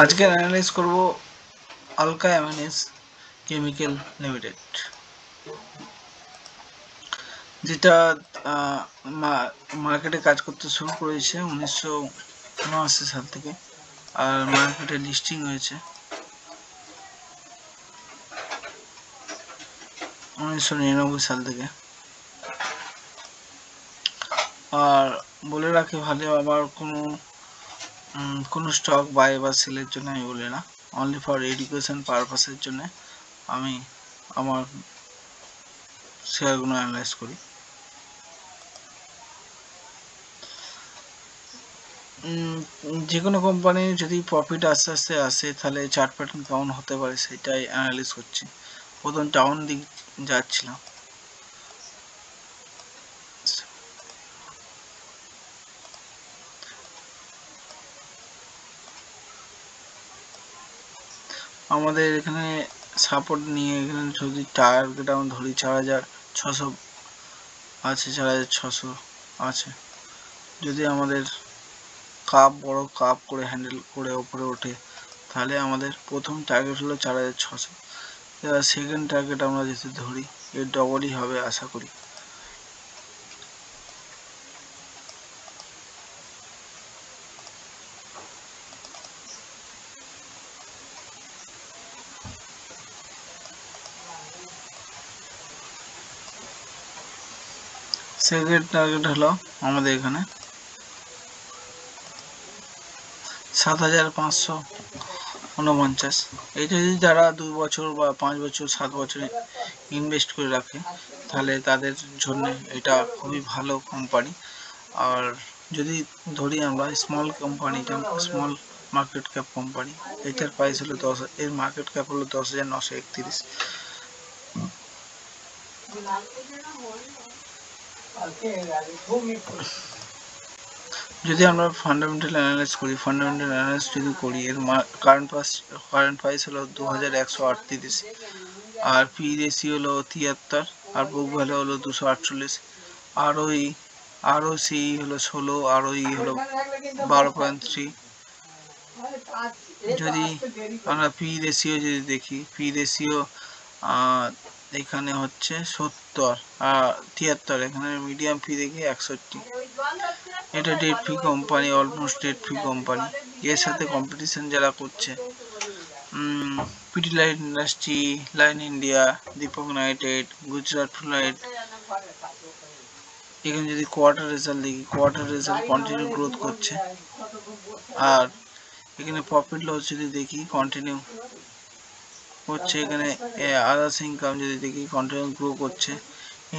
আজকে অ্যানালাইজ করব Alka অ্যামাইনেস chemical limited, যেটা মার্কেটে কাজ করতে শুরু করেছে 1979 সাল থেকে, আর মার্কেটে লিস্টিং হয়েছে 1999 সাল থেকে। আর বলে রাখি ভালো, আবার কোনো স্টক বাই বা সেলের জন্য আমি বলি না, অনলি ফর এডুকেশন পারপাসের জন্য আমি আমার শেয়ারগুলো অ্যানালাইজ করি। যে কোনো কোম্পানি যদি প্রফিট আস্তে আস্তে আসে তাহলে চার্ট প্যাটার্ন কেমন হতে পারে সেটাই অ্যানালাইজ করছি। প্রথম ডাউন দিক যাচ্ছিলাম, আমাদের এখানে সাপোর্ট নিয়ে এখানে যদি টার্গেট আমরা ধরি 4600 আছে, 4600 আছে। যদি আমাদের বড় কাপ করে হ্যান্ডেল করে ওপরে ওঠে তাহলে আমাদের প্রথম টার্গেট হলো 4600, এবার সেকেন্ড টার্গেট আমরা যদি ধরি এর ডবলই হবে আশা করি। সেকেন্ড টার্গেট হলো আমাদের এখানে 7549। এটা যদি যারা 2 বছর বা 5 বছর 7 বছর ইনভেস্ট করে রাখে তাহলে তাদের জন্য এটা খুবই ভালো কোম্পানি। আর যদি ধরি আমরা small company, small market cap company, এটার প্রাইস হলো 10, এর মার্কেট ক্যাপ হলো 10,931। যদি আমরা ফান্ডামেন্টাল অ্যানালাইজ করি, ফান্ডামেন্টাল অ্যানালাইজ যদি করি, এর কারেন্ট প্রাইস হলো 2138, আর পি রেশিও হলো 73, আর বুক ভ্যালু হলো 248, আরওসি হলো 16, আরওই হলো 12.3। যদি আমরা পি রেশিও যদি দেখি, পি রেশিও এখানে হচ্ছে 70 আর 73, এখানে মিডিয়াম ফি দেখি 61। এটা debt free company, almost debt free company. এর সাথে কম্পিটিশন যারা করছে Pidilite industry, Linde India, Deepak Nitrite, Gujarat ফ্লাইট। এখানে যদি কোয়ার্টার রেজাল্ট দেখি, কোয়ার্টার রেজাল্ট কন্টিনিউ গ্রোথ করছে। আর এখানে প্রফিট লস যদি দেখি কন্টিনিউ হচ্ছে, এখানে আদার্স ইনকাম যদি দেখি কন্টিনিউ গ্রো করছে,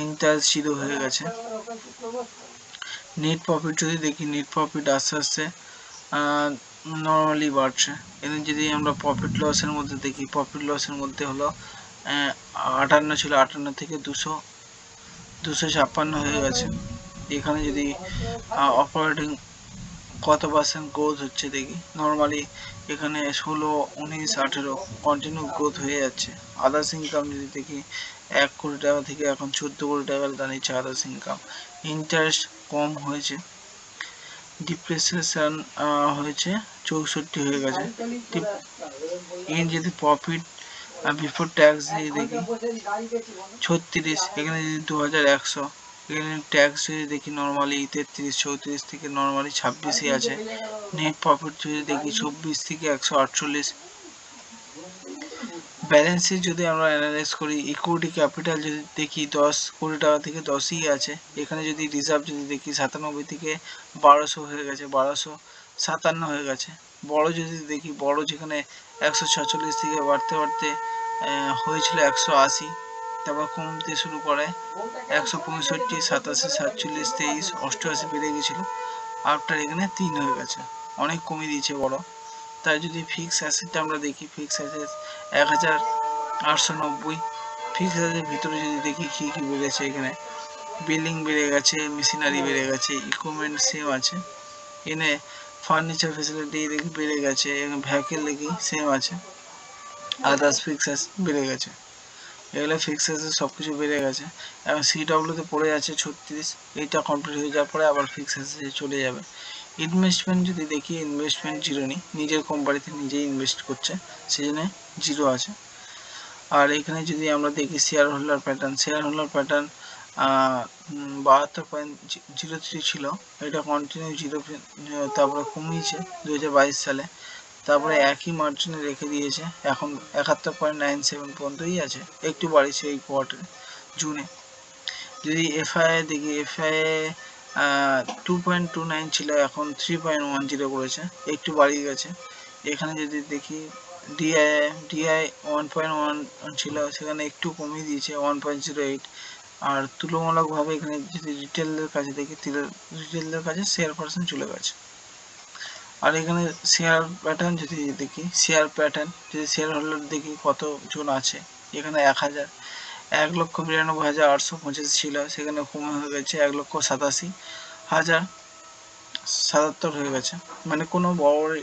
ইন্টারেস্ট 0 হয়ে গেছে। নেট প্রফিট যদি দেখি, নেট প্রফিট আস্তে আস্তে নর্মালি বাড়ছে। এখানে যদি আমরা প্রফিট লসের মধ্যে দেখি, প্রফিট লসের মধ্যে হলো 58 ছিল, 58 থেকে 256 হয়ে গেছে। এখানে যদি অপারেটিং কত পার্সেন্ট গ্রোথ হচ্ছে দেখি, নর্মালি এখানে 16, 19, 18 কন্টিনিউ গ্রোথ হয়ে যাচ্ছে। আদার্স ইনকাম যদি দেখি 1 কোটি টাকা থেকে এখন 14 কোটি টাকা দাঁড়িয়েছে আদার্স ইনকাম। ইন্টারেস্ট কম হয়েছে, ডিপ্রিসিয়েশন হয়েছে 64 হয়ে গেছে। এর যদি প্রফিট বিফোর ট্যাক্স দিয়ে দেখি 36, এখানে যদি 2100, এখানে ট্যাক্স যদি দেখি নর্মালি 33, 34 থেকে নর্মালি 26ই আছে। নেট প্রফিট যদি দেখি 24 থেকে 148। ব্যালেন্স শিট যদি আমরা অ্যানালাইজ করি, ইকুইটি ক্যাপিটাল যদি দেখি 10 কোটি টাকা থেকে 10ই আছে। এখানে যদি রিজার্ভ যদি দেখি 97 থেকে 1200 হয়ে গেছে, 1257 হয়ে গেছে। বড় যদি দেখি, বড় যেখানে 146 থেকে বাড়তে বাড়তে হয়েছিল 180, তারপর কমতে শুরু করে 165, 87, 47, 23, 88 বেড়ে গেছিলো। আফটার এখানে 3 হয়ে গেছে, অনেক কমিয়ে দিয়েছে বড়। তাই যদি ফিক্স অ্যাসেটটা আমরা দেখি, ফিক্স অ্যাসেট 1890। ফিক্স অ্যাসেটের ভিতরে যদি দেখি কী কী বেড়েছে, এখানে বিল্ডিং বেড়ে গেছে, মেশিনারি বেড়ে গেছে, ইকুইপমেন্ট সেম আছে। এখানে ফার্নিচার ফেসিলিটি দেখি বেড়ে গেছে, এখানে ভেহিকেল দেখি সেম আছে। আদার্স ফিক্স অ্যাসেট বেড়ে গেছে, এগুলো ফিক্স অ্যাসেট সব কিছু বেড়ে গেছে। এবং সিডব্লিউতে পড়ে আছে 36, এইটা কমপ্লিট হয়ে যাওয়ার পরে আবার ফিক্স অ্যাসেটে চলে যাবে। ইনভেস্টমেন্ট যদি দেখি, ইনভেস্টমেন্ট জিরো নেই, নিজের কোম্পানিতে নিজেই ইনভেস্ট করছে, সেই জন্য জিরো আছে। আর এখানে যদি আমরা দেখি share holder pattern, share holder pattern 72.03 ছিল, এটা কন্টিনিউ জিরো, তারপরে কমিয়েছে 2022 সালে, তারপরে একই মার্জিনে রেখে দিয়েছে, এখন 71.97 পর্যন্তই আছে, একটু বাড়িয়েছে এই কোয়ার্টারে জুনে। যদি এফআই দেখি, এফআই 2.29 ছিল, এখন 3.10 করেছে, একটু বাড়িয়ে গেছে। এখানে যদি দেখি ডিআই 1.1 ছিল, সেখানে একটু কমিয়ে দিয়েছে 1.08। আর তুলনামূলকভাবে এখানে যদি রিটেলদের কাছে দেখি, রিটেলদের কাছে শেয়ার পার্সেন্ট চলে গেছে। আর এখানে শেয়ার প্যাটার্ন যদি দেখি, শেয়ার প্যাটার্ন যদি শেয়ার হোল্ডার দেখি কতজন আছে, এখানে 1,92,885 ছিল, সেখানে কমে হয়ে গেছে 1,87,077 হয়ে গেছে। মানে কোনো বড়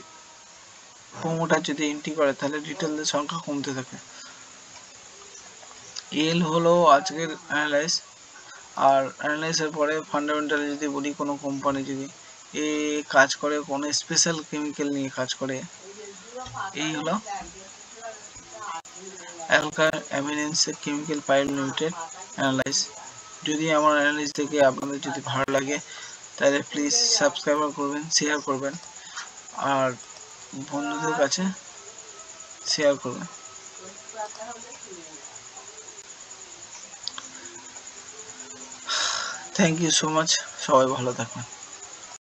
প্রমোটার যদি এন্ট্রি করে তাহলে রিটেলদের সংখ্যা কমতে থাকে। এল হলো আজকের অ্যানালাইজ। আর অ্যানালাইসের পরে ফান্ডামেন্টালি যদি বলি, কোনো কোম্পানি যদি এ কাজ করে, কোনো স্পেশাল কেমিক্যাল নিয়ে কাজ করে, এই হলো অ্যালকার অ্যামিনেন্স কেমিক্যাল প্রাইভেট লিমিটেড অ্যানালাইজ। যদি আমার অ্যানালাইজ দেখে আপনাদের যদি ভালো লাগে তাহলে প্লিজ সাবস্ক্রাইব করবেন, শেয়ার করবেন, আর বন্ধুদের কাছে শেয়ার করবেন। থ্যাংক ইউ সো মাচ, সবাই ভালো থাকবেন।